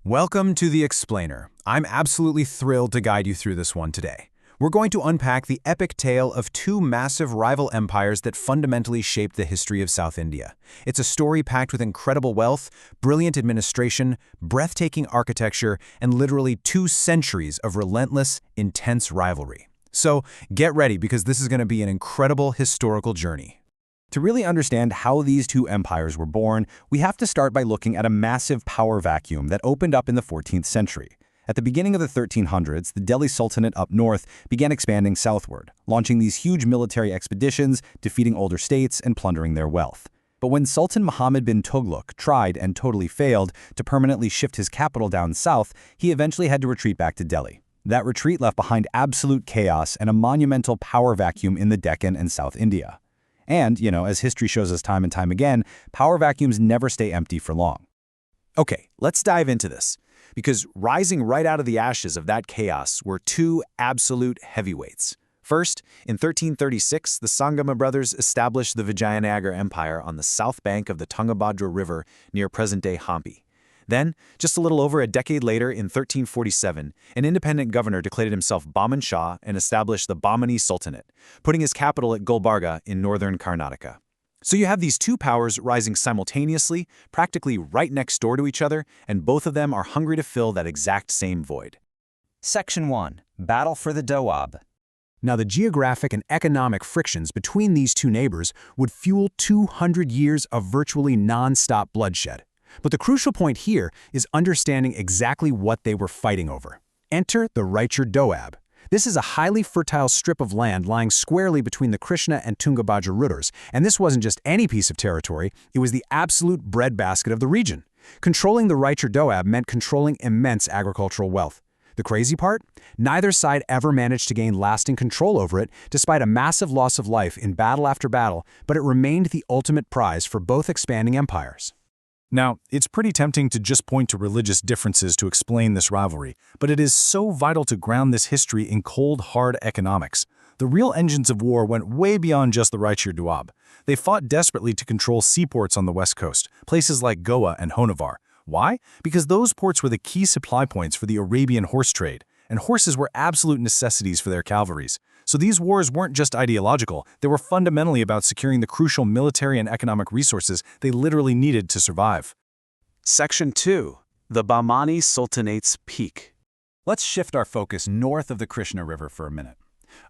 Welcome to The Explainer. I'm absolutely thrilled to guide you through this one today. We're going to unpack the epic tale of two massive rival empires that fundamentally shaped the history of South India. It's a story packed with incredible wealth, brilliant administration, breathtaking architecture, and literally 2 centuries of relentless, intense rivalry. So get ready because this is going to be an incredible historical journey. To really understand how these two empires were born, we have to start by looking at a massive power vacuum that opened up in the 14th century. At the beginning of the 1300s, the Delhi Sultanate up north began expanding southward, launching these huge military expeditions, defeating older states, and plundering their wealth. But when Sultan Muhammad bin Tughlaq tried and totally failed to permanently shift his capital down south, he eventually had to retreat back to Delhi. That retreat left behind absolute chaos and a monumental power vacuum in the Deccan and South India. And, as history shows us time and time again, power vacuums never stay empty for long. Okay, let's dive into this. Because rising right out of the ashes of that chaos were 2 absolute heavyweights. First, in 1336, the Sangama brothers established the Vijayanagar Empire on the south bank of the Tungabhadra River near present-day Hampi. Then, just a little over a decade later in 1347, an independent governor declared himself Bahman Shah and established the Bahmani Sultanate, putting his capital at Gulbarga in northern Karnataka. So you have these 2 powers rising simultaneously, practically right next door to each other, and both of them are hungry to fill that exact same void. Section 1. Battle for the Doab. Now, the geographic and economic frictions between these 2 neighbors would fuel 200 years of virtually non-stop bloodshed. But the crucial point here is understanding exactly what they were fighting over. Enter the Raichur Doab. This is a highly fertile strip of land lying squarely between the Krishna and Tungabhadra rivers, and this wasn't just any piece of territory, it was the absolute breadbasket of the region. Controlling the Raichur Doab meant controlling immense agricultural wealth. The crazy part? Neither side ever managed to gain lasting control over it, despite a massive loss of life in battle after battle, but it remained the ultimate prize for both expanding empires. Now, it's pretty tempting to just point to religious differences to explain this rivalry, but it is so vital to ground this history in cold, hard economics. The real engines of war went way beyond just the Raichur Doab. They fought desperately to control seaports on the west coast, places like Goa and Honavar. Why? Because those ports were the key supply points for the Arabian horse trade, and horses were absolute necessities for their cavalries. So these wars weren't just ideological, they were fundamentally about securing the crucial military and economic resources they literally needed to survive. Section 2. The Bahmani Sultanate's Peak. Let's shift our focus north of the Krishna River for a minute.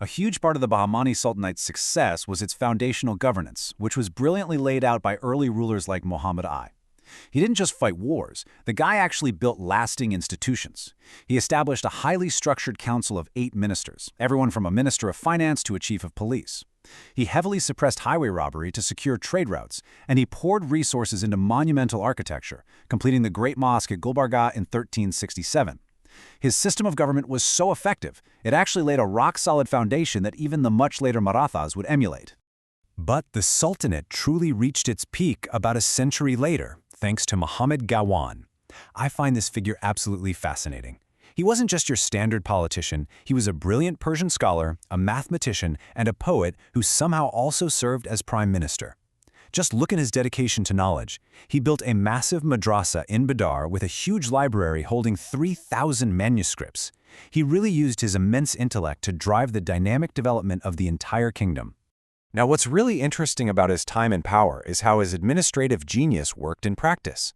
A huge part of the Bahmani Sultanate's success was its foundational governance, which was brilliantly laid out by early rulers like Muhammad I. He didn't just fight wars, the guy actually built lasting institutions. He established a highly structured council of 8 ministers, everyone from a minister of finance to a chief of police. He heavily suppressed highway robbery to secure trade routes, and he poured resources into monumental architecture, completing the Great Mosque at Gulbarga in 1367. His system of government was so effective, it actually laid a rock-solid foundation that even the much later Marathas would emulate. But the Sultanate truly reached its peak about a century later, thanks to Muhammad Gawan. I find this figure absolutely fascinating. He wasn't just your standard politician, he was a brilliant Persian scholar, a mathematician, and a poet who somehow also served as prime minister. Just look at his dedication to knowledge. He built a massive madrasa in Badar with a huge library holding 3,000 manuscripts. He really used his immense intellect to drive the dynamic development of the entire kingdom. Now, what's really interesting about his time in power is how his administrative genius worked in practice.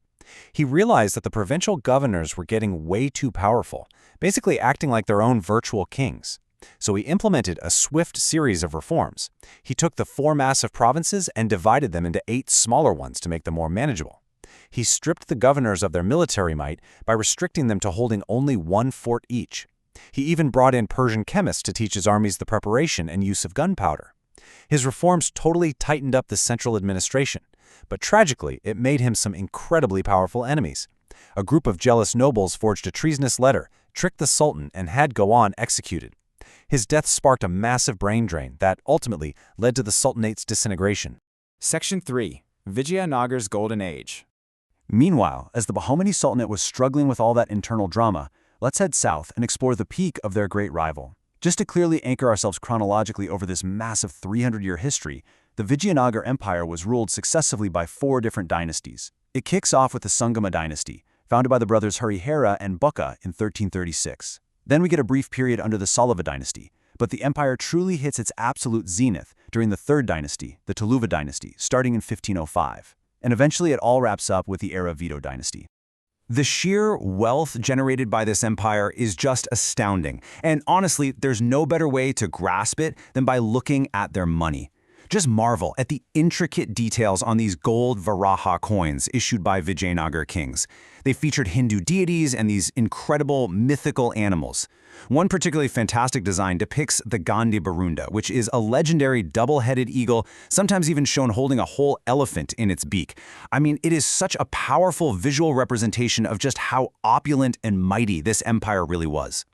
He realized that the provincial governors were getting way too powerful, basically acting like their own virtual kings. So he implemented a swift series of reforms. He took the 4 massive provinces and divided them into 8 smaller ones to make them more manageable. He stripped the governors of their military might by restricting them to holding only 1 fort each. He even brought in Persian chemists to teach his armies the preparation and use of gunpowder. His reforms totally tightened up the central administration, but tragically, it made him some incredibly powerful enemies. A group of jealous nobles forged a treasonous letter, tricked the Sultan, and had Gawan executed. His death sparked a massive brain drain that ultimately led to the Sultanate's disintegration. Section 3. Vijayanagar's Golden Age. Meanwhile, as the Bahmani Sultanate was struggling with all that internal drama, let's head south and explore the peak of their great rival. Just to clearly anchor ourselves chronologically over this massive 300-year history, the Vijayanagar Empire was ruled successively by 4 different dynasties. It kicks off with the Sangama dynasty, founded by the brothers Harihara and Bukka in 1336. Then we get a brief period under the Salava dynasty, but the empire truly hits its absolute zenith during the Third Dynasty, the Tuluva dynasty, starting in 1505. And eventually it all wraps up with the Aravido dynasty. The sheer wealth generated by this empire is just astounding, and honestly, there's no better way to grasp it than by looking at their money. Just marvel at the intricate details on these gold Varaha coins issued by Vijayanagar kings. They featured Hindu deities and these incredible mythical animals. One particularly fantastic design depicts the Gandhi Barunda, which is a legendary double-headed eagle, sometimes even shown holding a whole elephant in its beak. I mean, it is such a powerful visual representation of just how opulent and mighty this empire really was.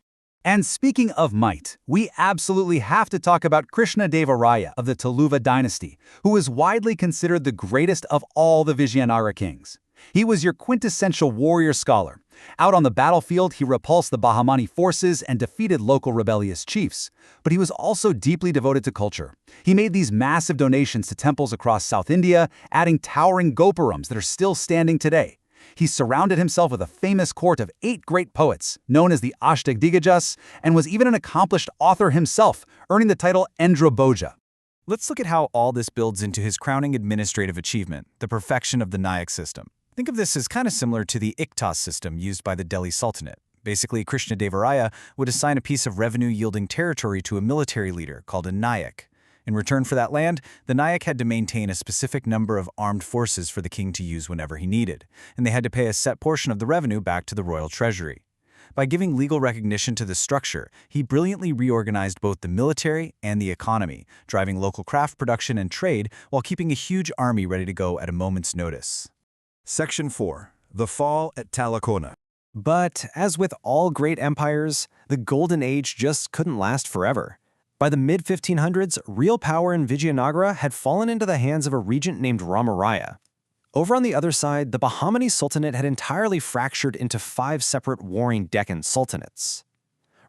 And speaking of might, we absolutely have to talk about Krishnadeva Raya of the Tuluva dynasty, who is widely considered the greatest of all the Vijayanagara kings. He was your quintessential warrior scholar. Out on the battlefield, he repulsed the Bahmani forces and defeated local rebellious chiefs. But he was also deeply devoted to culture. He made these massive donations to temples across South India, adding towering gopurams that are still standing today. He surrounded himself with a famous court of 8 great poets, known as the Ashtadigajas, and was even an accomplished author himself, earning the title Endra Bhoja. Let's look at how all this builds into his crowning administrative achievement, the perfection of the Nayak system. Think of this as kind of similar to the Iktas system used by the Delhi Sultanate. Basically, Krishnadeva Raya would assign a piece of revenue-yielding territory to a military leader called a Nayak. In return for that land, the Nayak had to maintain a specific number of armed forces for the king to use whenever he needed, and they had to pay a set portion of the revenue back to the royal treasury. By giving legal recognition to this structure, he brilliantly reorganized both the military and the economy, driving local craft production and trade while keeping a huge army ready to go at a moment's notice. Section 4. The Fall at Talakona. But, as with all great empires, the Golden Age just couldn't last forever. By the mid-1500s, real power in Vijayanagara had fallen into the hands of a regent named Ramaraya. Over on the other side, the Bahmani Sultanate had entirely fractured into 5 separate warring Deccan sultanates.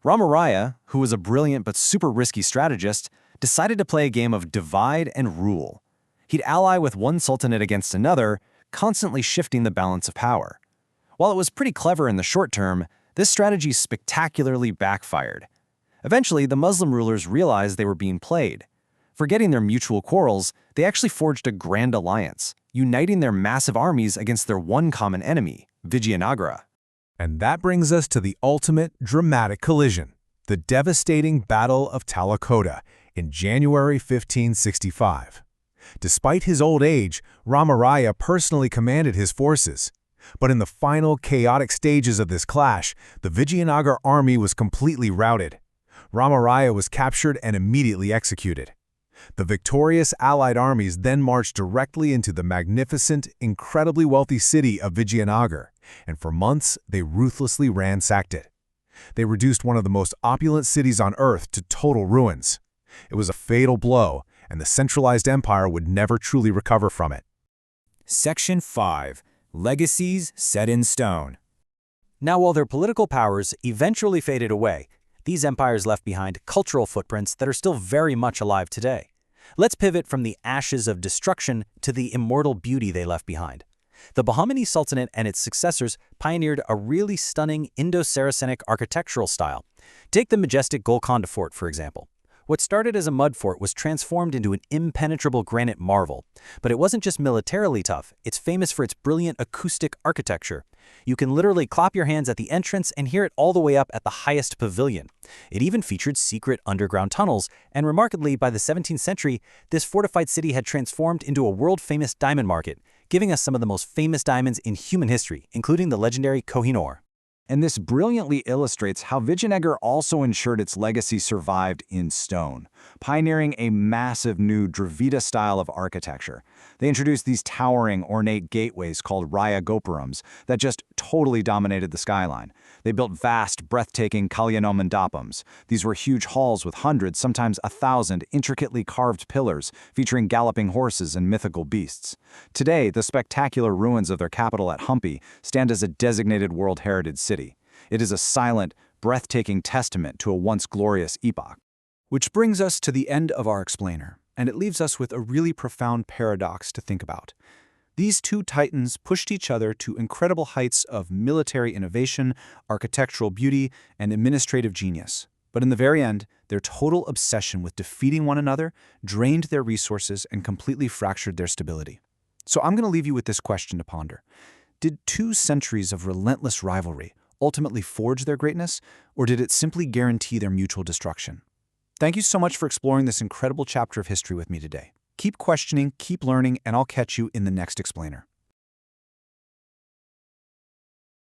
Ramaraya, who was a brilliant but super risky strategist, decided to play a game of divide and rule. He'd ally with one sultanate against another, constantly shifting the balance of power. While it was pretty clever in the short term, this strategy spectacularly backfired. Eventually, the Muslim rulers realized they were being played. Forgetting their mutual quarrels, they actually forged a grand alliance, uniting their massive armies against their one common enemy, Vijayanagara. And that brings us to the ultimate dramatic collision, the devastating Battle of Talakota in January 1565. Despite his old age, Ramaraya personally commanded his forces. But in the final chaotic stages of this clash, the Vijayanagara army was completely routed. Ramaraya was captured and immediately executed. The victorious allied armies then marched directly into the magnificent, incredibly wealthy city of Vijayanagar, and for months they ruthlessly ransacked it. They reduced one of the most opulent cities on earth to total ruins. It was a fatal blow, and the centralized empire would never truly recover from it. Section 5. Legacies Set in Stone. Now, while their political powers eventually faded away, these empires left behind cultural footprints that are still very much alive today. Let's pivot from the ashes of destruction to the immortal beauty they left behind. The Bahmani Sultanate and its successors pioneered a really stunning Indo-Saracenic architectural style. Take the majestic Golconda Fort, for example. What started as a mud fort was transformed into an impenetrable granite marvel. But it wasn't just militarily tough, it's famous for its brilliant acoustic architecture. You can literally clap your hands at the entrance and hear it all the way up at the highest pavilion. It even featured secret underground tunnels, and remarkably, by the 17th century, this fortified city had transformed into a world-famous diamond market, giving us some of the most famous diamonds in human history, including the legendary Kohinoor. And this brilliantly illustrates how Vijayanagar also ensured its legacy survived in stone, pioneering a massive new Dravida style of architecture. They introduced these towering, ornate gateways called Raya Gopurams that just totally dominated the skyline. They built vast, breathtaking Kalyanomandapams. These were huge halls with hundreds, sometimes 1,000, intricately carved pillars featuring galloping horses and mythical beasts. Today, the spectacular ruins of their capital at Hampi stand as a designated World Heritage City. It is a silent, breathtaking testament to a once glorious epoch. Which brings us to the end of our explainer, and it leaves us with a really profound paradox to think about. These two titans pushed each other to incredible heights of military innovation, architectural beauty, and administrative genius. But in the very end, their total obsession with defeating one another drained their resources and completely fractured their stability. So I'm going to leave you with this question to ponder. Did 2 centuries of relentless rivalry ultimately forge their greatness, or did it simply guarantee their mutual destruction? Thank you so much for exploring this incredible chapter of history with me today. Keep questioning, keep learning, and I'll catch you in the next explainer.